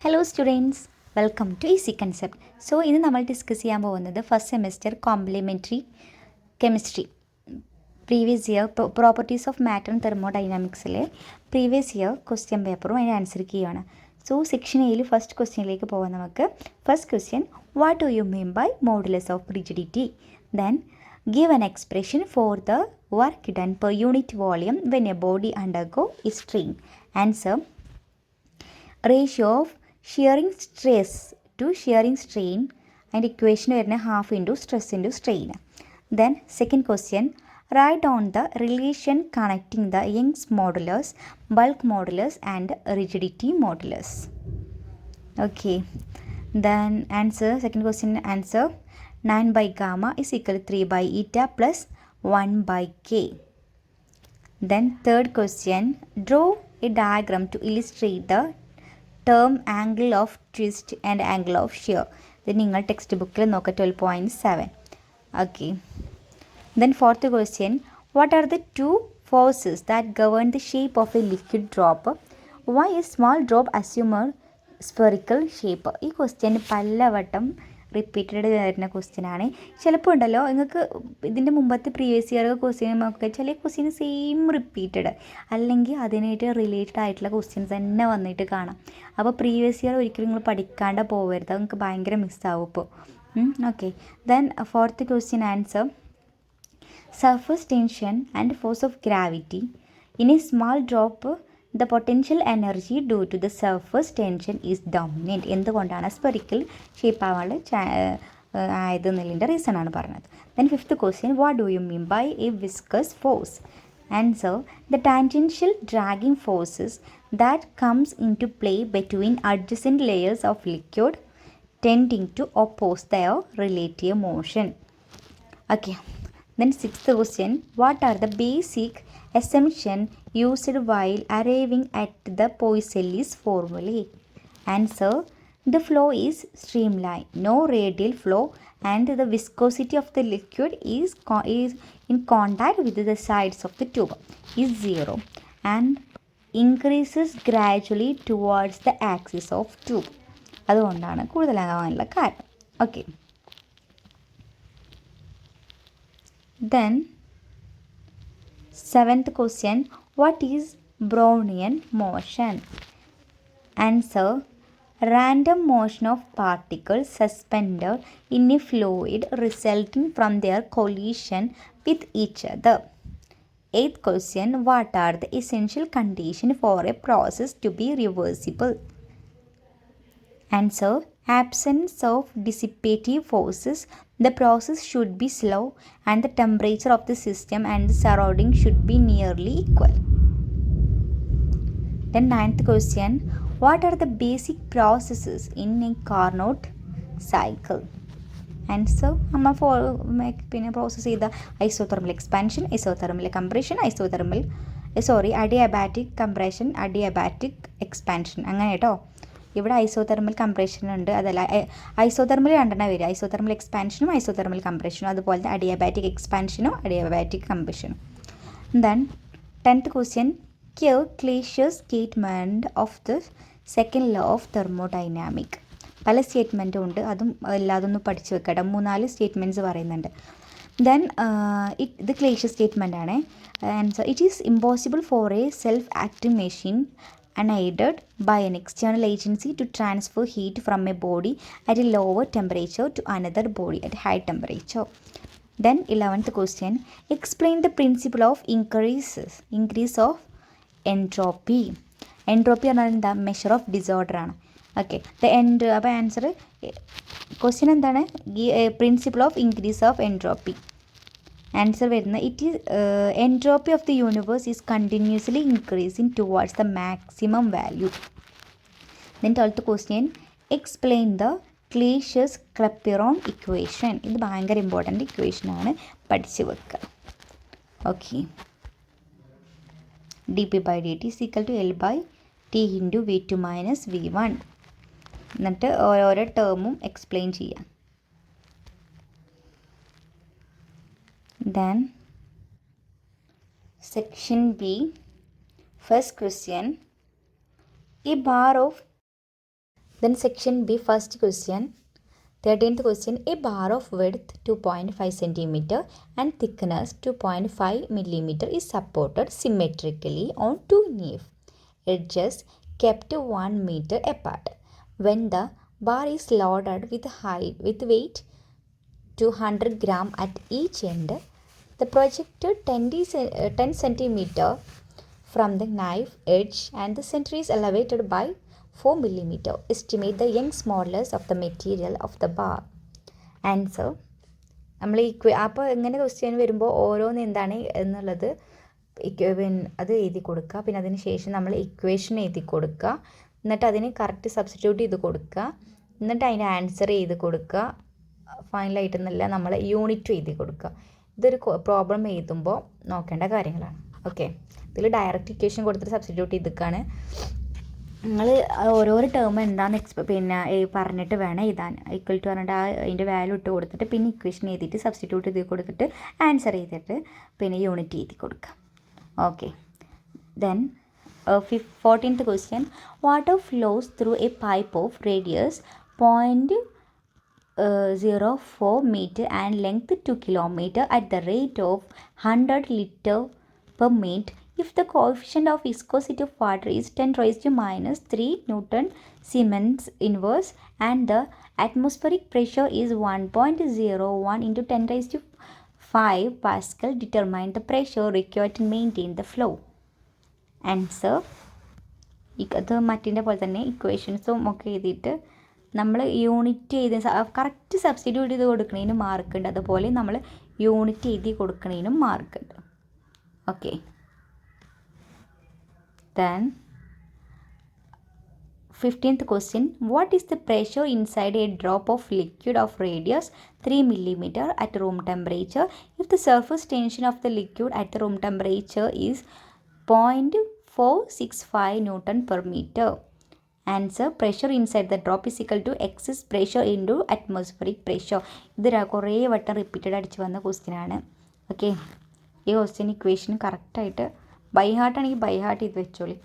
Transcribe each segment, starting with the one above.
Hello students, welcome to easy concept. So ഇന്ന് നമ്മൾ discuss ചെയ്യാൻ പോകുന്നത് first semester complimentary chemistry previous year properties of matter and തെർമോഡൈനാമിക്സിലെ previous year question പേപ്പറും അതിന് ആൻസർ ചെയ്യുകയാണ്. സോ സെക്ഷൻ എയിൽ ഫസ്റ്റ് ക്വസ്റ്റ്യനിലേക്ക് പോകാം നമുക്ക്. First question, what do you mean by modulus of rigidity? Then give an expression for the work done per unit volume when a body undergo is strain. Answer, ratio of shearing stress to shearing strain, and equation വരുന്ന half into stress into strain. Then second question, write on the relation connecting the Young's modulus, bulk modulus and rigidity modulus. Okay, then answer, second question answer, 9 by gamma is equal to 3 by eta plus 1 by k. Then third question, draw a diagram to illustrate the term angle of twist and angle of shear. ഇത് നിങ്ങൾ text ബുക്കിൽ നോക്കുക 12.7. Okay. Then fourth question, what are the two forces that govern the shape of a liquid drop? Why a small drop assume a spherical shape? ഈ question പലവട്ടം repeated വരുന്ന ക്വസ്റ്റ്യനാണ്. ചിലപ്പോൾ ഉണ്ടല്ലോ നിങ്ങൾക്ക് ഇതിൻ്റെ മുമ്പത്തെ പ്രീവിയസ് ഇയർ ക്വസ്റ്റ്യനൊക്കെ ചില ക്വസ്റ്റ്യൻ സെയിം റിപ്പീറ്റഡ് അല്ലെങ്കിൽ അതിനായിട്ട് റിലേറ്റഡ് ആയിട്ടുള്ള ക്വസ്റ്റ്യൻസ് തന്നെ വന്നിട്ട് കാണാം. അപ്പോൾ പ്രീവിയസ് ഇയർ ഒരിക്കലും നിങ്ങൾ പഠിക്കാണ്ട് പോകരുത്, അത് നിങ്ങൾക്ക് ഭയങ്കര മിസ്സാവും ഇപ്പോൾ. Okay, then fourth question answer, surface tension and force of gravity in A small drop the potential energy due to the surface tension is dominant. എന്തുകൊണ്ടാണ് സ്പെറിക്കൽ ഷേപ്പ് ആവാനുള്ള ആയത് എന്നുള്ളതിൻ്റെ റീസൺ ആണ് പറഞ്ഞത്. Then fifth question, what do you mean by a viscous force? Answer, the tangential dragging forces that comes into play between adjacent layers of liquid tending to oppose their relative motion. Okay, then sixth question, what are the basic assumption used while arriving at the Poiseuille's formulae? Answer, the flow is streamlined, no radial flow, and the viscosity of the liquid is in contact with the sides of the tube is 0 and increases gradually towards the axis of tube. അതുകൊണ്ടാണ് കൂടുതലാകാനുള്ള കാരണം. Okay, then seventh question, what is Brownian motion? Answer, random motion of particles suspended in a fluid resulting from their collision with each other. Eighth question, what are the essential conditions for a process to be reversible? Answer, absence of dissipative forces, the process should be slow, and the temperature of the system and the surrounding should be nearly equal. Then ninth question, what are the basic processes in a Carnot cycle? Answer, പിന്നെ process ചെയ്ത isothermal expansion, isothermal compression, adiabatic compression, adiabatic expansion, അങ്ങനെ കേട്ടോ. ഇവിടെ isothermal compression ഉണ്ട്, അതല്ല isothermal രണ്ടെണ്ണം വരിക, isothermal എക്സ്പാൻഷനും isothermal കംപ്രഷനും, അതുപോലെ അഡിയാബാറ്റിക് എക്സ്പാൻഷനും അഡിയാബാറ്റിക് കംപ്രഷനും. Then tenth question, Clausius statement of the second law of thermodynamic. പല സ്റ്റേറ്റ്മെൻറ്റും ഉണ്ട്, അതും എല്ലാതൊന്ന് പഠിച്ചു വെക്കട്ടെ. 3-4 സ്റ്റേറ്റ്മെൻറ്റ്സ് പറയുന്നുണ്ട്. ദെൻ ഇത് ക്ലീഷ്യസ് സ്റ്റേറ്റ്മെൻ്റ് ആണ്. Answer, it is impossible four A self acting machine unaided by an external agency to transfer heat from a body at a lower temperature to another body at high temperature. Then 11th question, explain the principle of increase of entropy. Entropy എന്നാൽ എന്താ? Measure of disorder ആണ്. Okay, അപ്പോൾ answer question എന്താണ്? Principle of increase of entropy. Answer വരുന്നത്, it is entropy of the universe is continuously increasing towards the maximum value. Then 12th question, explain the Clausius Clapeyron equation. ഇത് ഭയങ്കര important ഇക്വേഷനാണ്, പഠിച്ചു വെക്കുക. Okay, dp/dt is equal to L/T into V2 minus V1. എന്നിട്ട് ഓരോരോ ടേമും explain ചെയ്യാം. Then section B, first question, a bar of Then section B, first question. 13th question, a bar of width 2.5 cm and thickness 2.5 mm is supported symmetrically on two nave edges kept 1 meter apart. When the bar is loaded with weight 200 gram at each end, the projected 10 cm from the knife edge and the center is elevated by 4 mm. Estimate the Young's modulus of the material of the bar. Answer നമ്മൾ അപ്പോൾ ഇങ്ങനെ question വരുമ്പോൾ ഓരോന്ന് എന്താണ് എന്നുള്ളത് അത് എഴുതി കൊടുക്കുക. പിന്നെ അതിന് ശേഷം നമ്മൾ ഇക്വേഷൻ എഴുതി കൊടുക്കുക. എന്നിട്ട് അതിന് കറക്റ്റ് സബ്സ്റ്റിറ്റ്യൂട്ട് ചെയ്ത് കൊടുക്കുക. എന്നിട്ട് അതിൻ്റെ ആൻസർ ചെയ്ത് കൊടുക്കുക. ഫൈനലായിട്ടെന്നല്ല നമ്മൾ യൂണിറ്റ് എഴുതി കൊടുക്കുക. ഇതൊരു പ്രോബ്ലം എഴുതുമ്പോൾ നോക്കേണ്ട കാര്യങ്ങളാണ്. ഓക്കെ, ഇതിൽ ഡയറക്റ്റ് ഇക്വേഷൻ കൊടുത്തിട്ട് സബ്സ്റ്റിറ്റ്യൂട്ട് ചെയ്തിട്ടാണ് നിങ്ങൾ ഓരോരോ ടേം എന്താണെന്ന് പിന്നെ പറഞ്ഞിട്ട് വേണം എഴുതാൻ. ഈക്വൽ ടു പറഞ്ഞിട്ട് അതിൻ്റെ വാല്യൂ ഇട്ട് കൊടുത്തിട്ട് പിന്നെ ഇക്വേഷൻ എഴുതിയിട്ട് സബ്സ്റ്റിറ്റ്യൂട്ട് ചെയ്ത് കൊടുത്തിട്ട് ആൻസർ ചെയ്തിട്ട് പിന്നെ യൂണിറ്റ് എഴുതി കൊടുക്കുക. Okay, then 14th question, water flows through a pipe of radius 0.04 meter and length 2 kilometer at the rate of 100 liter per minute if the coefficient of viscosity of water is 10 raised to minus 3 Newton Siemens inverse and the atmospheric pressure is 1.01 into 10 raised to 5 Pascal. Determine the pressure required to maintain the flow. Answer അത് മറ്റിൻ്റെ പോലെ തന്നെ ഇക്വേഷൻസും ഒക്കെ എഴുതിയിട്ട് നമ്മൾ unit ചെയ്ത് correct substitute ചെയ്ത് കൊടുക്കുന്നതിന് മാർക്കുണ്ട്. അതുപോലെ നമ്മൾ യൂണിറ്റ് എഴുതി കൊടുക്കുന്നതിനും മാർക്കുണ്ട്. Okay, then 15th question, what is the pressure inside a drop of liquid of radius 3 mm at room temperature if the surface tension of the liquid at the room temperature is 0.465 Newton per meter? Answer, pressure inside the drop is equal to excess pressure into atmospheric pressure. ഇത് കുറേ വട്ടം repeated അടിച്ച് വന്ന question ആണ്. Okay, ഈ question equation കറക്റ്റായിട്ട് by ഹാർട്ടാണെങ്കിൽ by heart ചെയ്ത് വെച്ചോളി.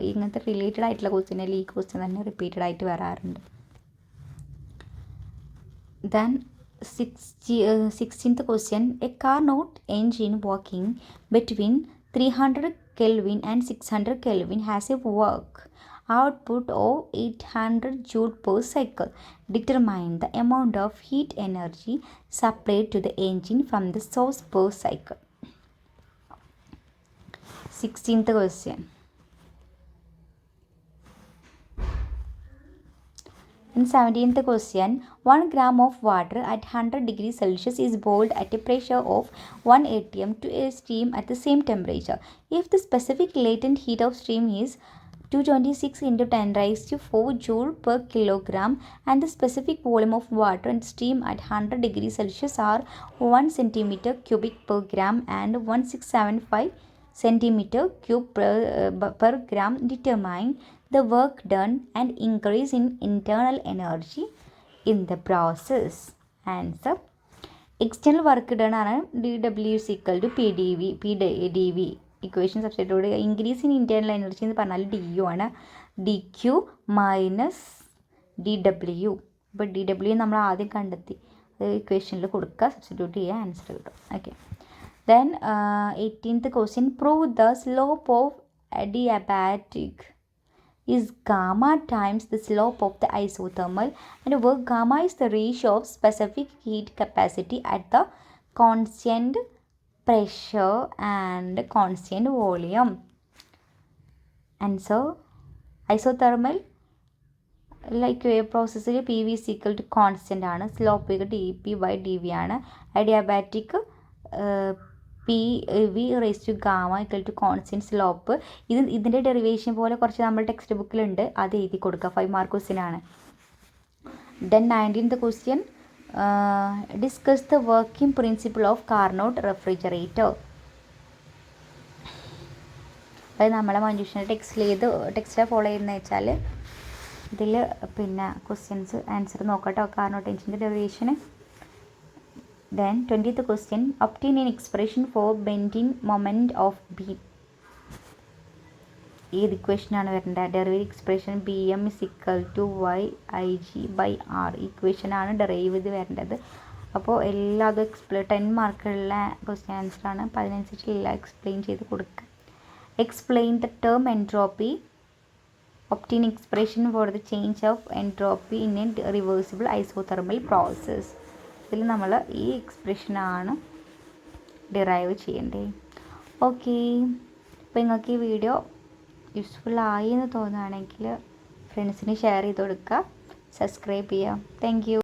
ഇങ്ങനത്തെ റിലേറ്റഡ് ആയിട്ടുള്ള ക്വസ്റ്റ്യനിൽ ഈ ക്വസ്റ്റ്യൻ തന്നെ റിപ്പീറ്റഡ് ആയിട്ട് വരാറുണ്ട്. Then 16th question, a Carnot engine working between 300 Kelvin and 600 Kelvin has a work output of 800 joule per cycle. Determine the amount of heat energy supplied to the engine from the source per cycle. 16th question. In 17th question, 1 gram of water at 100 degrees Celsius is boiled at a pressure of 1 atm to a steam at the same temperature. If the specific latent heat of steam is 226 into 10 raised to 4 joule per kilogram and the specific volume of water and steam at 100 degrees Celsius are 1 centimeter cubic per gram and 1675 centimeter cube per gram, determine the work done and increase in internal energy in the process. Answer, external work done ആണ് dW is equal to PdV. Equation substitute ചെയ്യുക. Increase in internal energy എന്ന് പറഞ്ഞാൽ DU ആണ്. DQ minus DW. ഇപ്പോൾ DW നമ്മൾ ആദ്യം കണ്ടെത്തി, അത് ഇക്വേഷനിൽ കൊടുക്കുക, സബ്സ്റ്റിറ്റ്യൂട്ട് ചെയ്യുക, ആൻസർ കിട്ടും. Okay, then 18th question, prove the slope of adiabatic is gamma times the slope of the isothermal and where gamma is the ratio of specific heat capacity at the constant pressure and constant volume. Answer, isothermal like processor PV is equal to constant ആണ്, slope dP/dV ആണ്. Adiabatic PV raised to gamma equal to constant slope. ഇതിൻ്റെ derivation പോലെ കുറച്ച് നമ്മൾ text ബുക്കിലുണ്ട്, അത് എഴുതി കൊടുക്കുക. 5 mark question ആണ്. Then 19th question, discuss the working principle of Carnot refrigerator. അത് നമ്മളെ മഞ്ജുഷൻ്റെ ടെക്സ്റ്റിലാണ് ഫോളോ ചെയ്യുന്നത് വെച്ചാൽ ഇതിൽ പിന്നെ ക്വസ്റ്റ്യൻസ് ആൻസർ നോക്കട്ടോ, കാർനോട്ട് എഞ്ചിൻ്റെ ഡെറിവേഷന്. Then 20th question, obtain an expression for bending moment of beam. ഏത് ഇക്വേഷനാണ് വരേണ്ടത്? Derivative expression B M is equal to Y I G by R. ഇക്വേഷനാണ് ഡെറൈവ് ചെയ്ത് വരേണ്ടത്. അപ്പോൾ എല്ലാതും 10 മാർക്കുള്ള ക്വസ്റ്റ്യൻ ആൻസറാണ്. അപ്പോൾ അതിനനുസരിച്ച് എല്ലാം എക്സ്പ്ലെയിൻ ചെയ്ത് കൊടുക്കുക. Explain the term entropy, obtain expression for the change of entropy in A reversible isothermal process. ഇതിൽ നമ്മൾ ഈ എക്സ്പ്രഷനാണ് ഡിറൈവ് ചെയ്യേണ്ടത്. ഓക്കെ, അപ്പോൾ നിങ്ങൾക്ക് ഈ വീഡിയോ യൂസ്ഫുൾ ആയി എന്ന് തോന്നുകയാണെങ്കിൽ ഫ്രണ്ട്സിന് ഷെയർ ചെയ്ത് കൊടുക്കുക, സബ്സ്ക്രൈബ് ചെയ്യുക. Thank you.